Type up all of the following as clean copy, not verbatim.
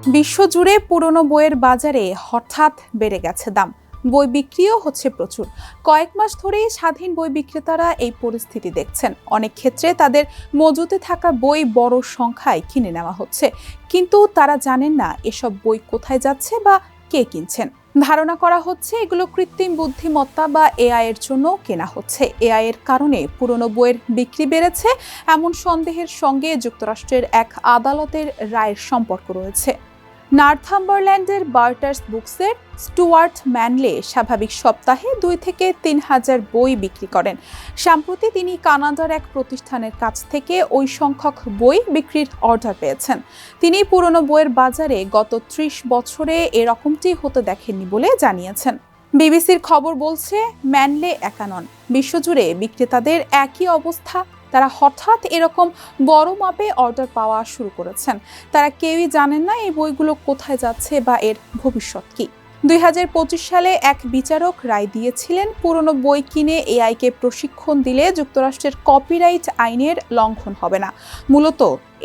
বিশ্বজুড়ে পুরনো বইয়ের বাজারে হঠাৎ বেড়ে গেছে দাম। বই বিক্রিও হচ্ছে প্রচুর। কয়েক মাস ধরেই স্বাধীন বই বিক্রেতারা এই পরিস্থিতি দেখছেন। অনেক ক্ষেত্রে তাদের মজুতে থাকা বই বড় সংখ্যায় কিনে নেওয়া হচ্ছে, কিন্তু তারা জানেন না এসব বই কোথায় যাচ্ছে বা কে কিনছেন। ধারণা করা হচ্ছে এগুলো কৃত্রিম বুদ্ধিমত্তা বা এআই এর জন্য কেনা হচ্ছে। এআই এর কারণে পুরনো বইয়ের বিক্রি বেড়েছে, এমন সন্দেহের সঙ্গে যুক্তরাষ্ট্রের এক আদালতের রায়ের সম্পর্ক রয়েছে। নর্থাম্বারল্যান্ডের বার্টার্স বুকসের স্টুয়ার্ট ম্যানলে স্বাভাবিক সপ্তাহে 2 থেকে 3 হাজার বই বিক্রি করেন। সম্প্রতি তিনি কানাডার এক প্রতিষ্ঠানের কাছ থেকে ওই সংখ্যক বই বিক্রির অর্ডার পেয়েছেন। তিনি পুরনো বইয়ের বাজারে গত 30 বছরে এরকমটি হতে দেখেননি বলে জানিয়েছেন। বিবিসির খবর বলছে, ম্যানলে একা নন, বিশ্বজুড়ে বিক্রেতাদের একই অবস্থা। তারা হঠাৎ এরকম বড় মাপে অর্ডার পাওয়া শুরু করেছেন। তারা কেউই জানেন না এই বইগুলো কোথায় যাচ্ছে বা এর ভবিষ্যৎ কি। 2025 সালে এক বিচারক রায় দিয়েছিলেন, পুরনো বই কিনে এআইকে প্রশিক্ষণ দিলে যুক্তরাষ্ট্রের কপিরাইট আইনের লঙ্ঘন হবে না। মূলত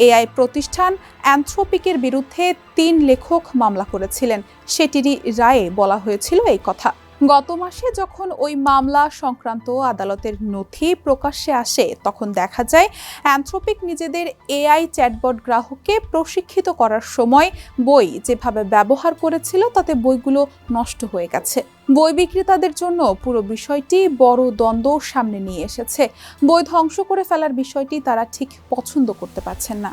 এআই প্রতিষ্ঠান অ্যানথ্রোপিকের বিরুদ্ধে 3 লেখক মামলা করেছিলেন। সেটিরই রায়ে বলা হয়েছিল এই কথা। গত মাসে যখন ওই মামলা সংক্রান্ত আদালতের নথি প্রকাশ্যে আসে, তখন দেখা যায় অ্যানথ্রোপিক নিজেদের এআই চ্যাটবট গ্রাহককে প্রশিক্ষিত করার সময় বই যেভাবে ব্যবহার করেছিল তাতে বইগুলো নষ্ট হয়ে গেছে। বই বিক্রেতাদের জন্য পুরো বিষয়টি বড় দ্বন্দ্ব সামনে নিয়ে এসেছে। বই ধ্বংস করে ফেলার বিষয়টি তারা ঠিক পছন্দ করতে পারছেন না।